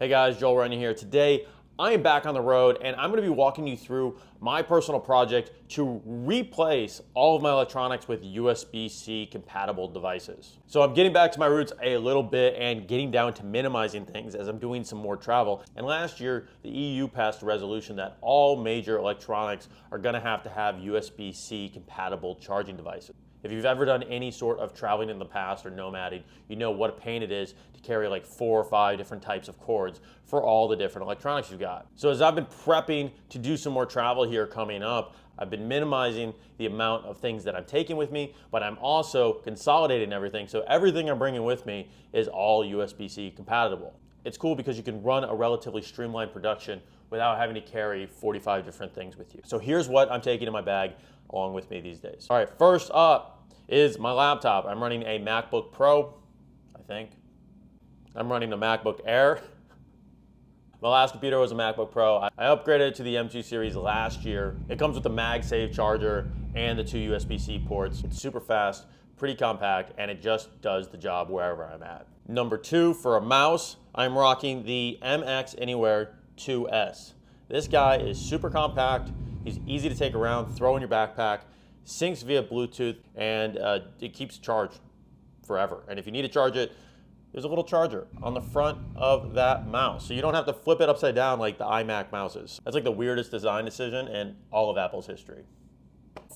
Hey guys, Joel Runyon here. Today, I am back on the road and I'm going to be walking you through my personal project to replace all of my electronics with USB-C compatible devices. So I'm getting back to my roots a little bit and getting down to minimizing things as I'm doing some more travel. And last year, the EU passed a resolution that all major electronics are going to have USB-C compatible charging devices. If you've ever done any sort of traveling in the past or nomading, you know what a pain it is to carry like 4 or 5 different types of cords for all the different electronics you've got. So as I've been prepping to do some more travel here coming up, I've been minimizing the amount of things that I'm taking with me, but I'm also consolidating everything. So everything I'm bringing with me is all USB-C compatible. It's cool because you can run a relatively streamlined production without having to carry 45 different things with you. So here's what I'm taking in my bag along with me these days. All right, first up is my laptop. I'm running a MacBook Pro, I think. I'm running a MacBook Air. My last computer was a MacBook Pro. I upgraded it to the M2 series last year. It comes with the MagSafe charger and the 2 USB-C ports. It's super fast, pretty compact, and it just does the job wherever I'm at. Number 2, for a mouse, I'm rocking the MX Anywhere 2S. This guy is super compact. He's easy to take around, throw in your backpack, syncs via Bluetooth, and it keeps charged forever. And if you need to charge it, there's a little charger on the front of that mouse. So you don't have to flip it upside down like the iMac mouses. That's like the weirdest design decision in all of Apple's history.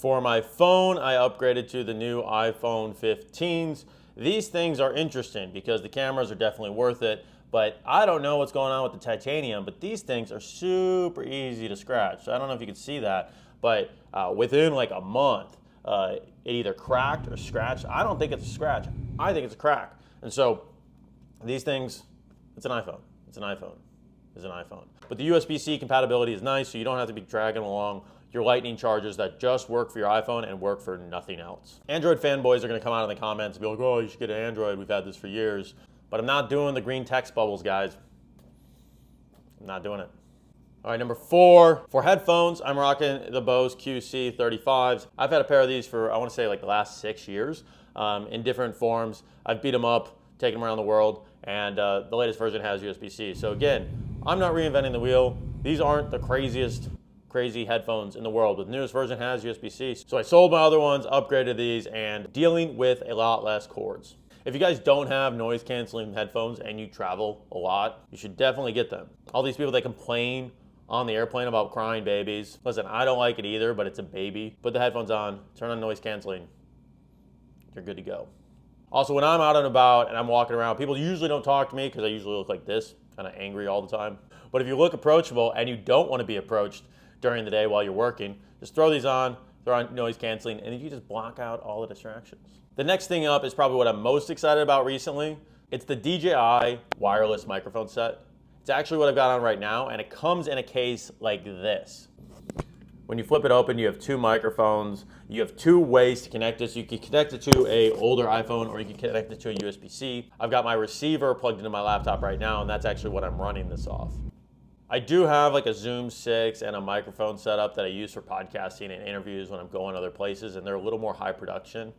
For my phone, I upgraded to the new iPhone 15s. These things are interesting because the cameras are definitely worth it, but I don't know what's going on with the titanium, but these things are super easy to scratch. So I don't know if you can see that, but within like a month, it either cracked or scratched. I don't think it's a scratch. I think it's a crack. And so these things, it's an iPhone. It's an iPhone. It's an iPhone. But the USB-C compatibility is nice, so you don't have to be dragging along your lightning chargers that just work for your iPhone and work for nothing else. Android fanboys are gonna come out in the comments and be like, oh, you should get an Android, we've had this for years. But I'm not doing the green text bubbles, guys. I'm not doing it. All right, number 4, for headphones, I'm rocking the Bose QC35s. I've had a pair of these for, I wanna say like the last 6 years in different forms. I've beat them up, taken them around the world, and the latest version has USB-C. So again, I'm not reinventing the wheel. These aren't the crazy headphones in the world, but the newest version has USB-C. So I sold my other ones, upgraded these, and dealing with a lot less cords. If you guys don't have noise canceling headphones and you travel a lot, you should definitely get them. All these people that complain on the airplane about crying babies. Listen, I don't like it either, but it's a baby. Put the headphones on, turn on noise canceling, you're good to go. Also, when I'm out and about and I'm walking around, people usually don't talk to me because I usually look like this, kind of angry all the time. But if you look approachable and you don't want to be approached during the day while you're working, just throw these on, throw on noise canceling, and you just block out all the distractions. The next thing up is probably what I'm most excited about recently. It's the DJI wireless microphone set. It's actually what I've got on right now, and it comes in a case like this. When you flip it open, you have 2 microphones. You have 2 ways to connect it. So you can connect it to an older iPhone or you can connect it to a USB-C. I've got my receiver plugged into my laptop right now, and that's actually what I'm running this off. I do have like a Zoom 6 and a microphone setup that I use for podcasting and interviews when I'm going other places, and they're a little more high production.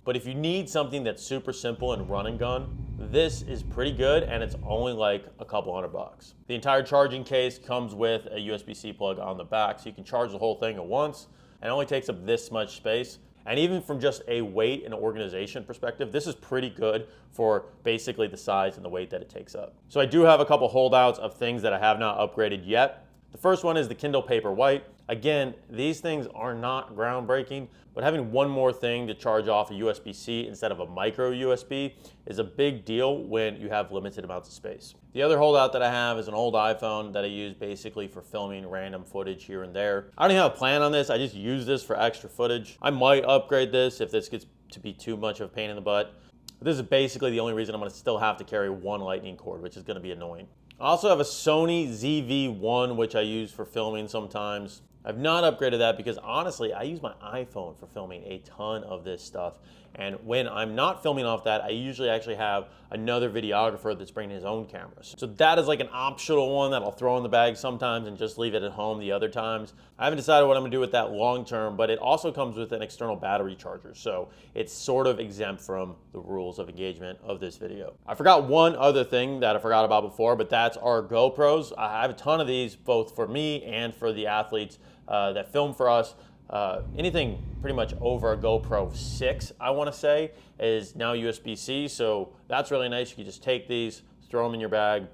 But if you need something that's super simple and run and gun, this is pretty good, and it's only like a couple $100. The entire charging case comes with a USB-C plug on the back, so you can charge the whole thing at once, and it only takes up this much space. And even from just a weight and organization perspective, this is pretty good for basically the size and the weight that it takes up. So I do have a couple holdouts of things that I have not upgraded yet. The first one is the Kindle Paperwhite. Again, these things are not groundbreaking, but having one more thing to charge off a USB-C instead of a micro USB is a big deal when you have limited amounts of space. The other holdout that I have is an old iPhone that I use basically for filming random footage here and there. I don't even have a plan on this, I just use this for extra footage. I might upgrade this if this gets to be too much of a pain in the butt. But this is basically the only reason I'm gonna still have to carry one lightning cord, which is gonna be annoying. I also have a Sony ZV-1, which I use for filming sometimes. I've not upgraded that because honestly, I use my iPhone for filming a ton of this stuff. And when I'm not filming off that, I usually actually have another videographer that's bringing his own cameras. So that is like an optional one that I'll throw in the bag sometimes and just leave it at home the other times. I haven't decided what I'm gonna do with that long term, but it also comes with an external battery charger. So it's sort of exempt from the rules of engagement of this video. I forgot one other thing that I forgot about before, but that's our GoPros. I have a ton of these both for me and for the athletes that film for us. Anything pretty much over a GoPro 6, I want to say, is now USB-C. So that's really nice. You can just take these, throw them in your bag,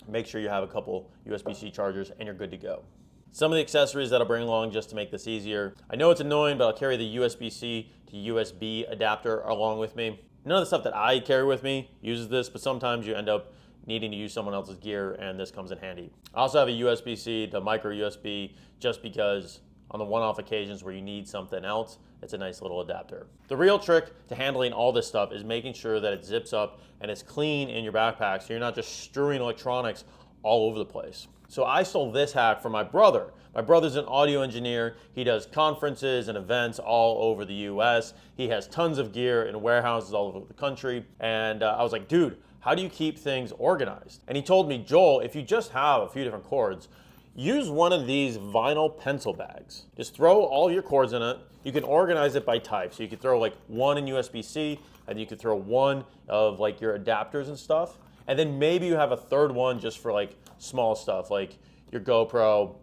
make sure you have a couple USB-C chargers, and you're good to go. Some of the accessories that I'll bring along just to make this easier. I know it's annoying, but I'll carry the USB-C to USB adapter along with me. None of the stuff that I carry with me uses this, but sometimes you end up needing to use someone else's gear, and this comes in handy. I also have a USB-C to micro USB just because on the one-off occasions where you need something else, it's a nice little adapter. The real trick to handling all this stuff is making sure that it zips up and it's clean in your backpack so you're not just strewing electronics all over the place. So I stole this hack from my brother. My brother's an audio engineer. He does conferences and events all over the US. He has tons of gear in warehouses all over the country. And I was like, dude, how do you keep things organized? And he told me, Joel, if you just have a few different cords, use one of these vinyl pencil bags. Just throw all your cords in it. You can organize it by type. So you could throw like one in USB-C, and you could throw one of like your adapters and stuff. And then maybe you have a third one just for like small stuff, like your GoPro,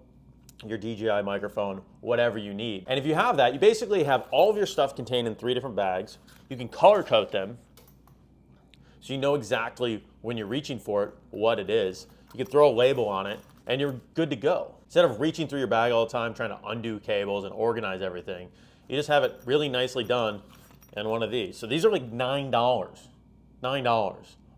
your DJI microphone, whatever you need. And if you have that, you basically have all of your stuff contained in 3 different bags. You can color code them, so you know exactly when you're reaching for it, what it is. You can throw a label on it, and you're good to go. Instead of reaching through your bag all the time, trying to undo cables and organize everything, you just have it really nicely done in one of these. So these are like $9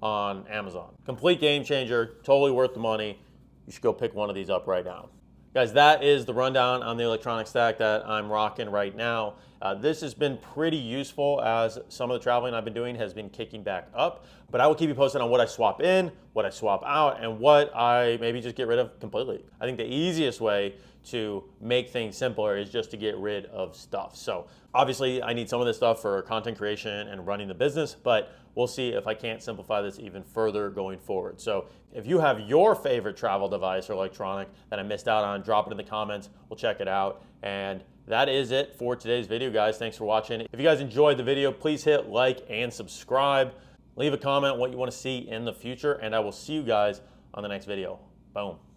on Amazon. Complete game changer, totally worth the money. You should go pick one of these up right now. Guys, that is the rundown on the electronic stack that I'm rocking right now. This has been pretty useful as some of the traveling I've been doing has been kicking back up, but I will keep you posted on what I swap in, what I swap out, and what I maybe just get rid of completely. I think the easiest way to make things simpler is just to get rid of stuff. So obviously I need some of this stuff for content creation and running the business, but we'll see if I can't simplify this even further going forward. So if you have your favorite travel device or electronic that I missed out on, drop it in the comments. We'll check it out. And that is it for today's video, guys. Thanks for watching. If you guys enjoyed the video, please hit like and subscribe. Leave a comment what you want to see in the future, and I will see you guys on the next video. Boom.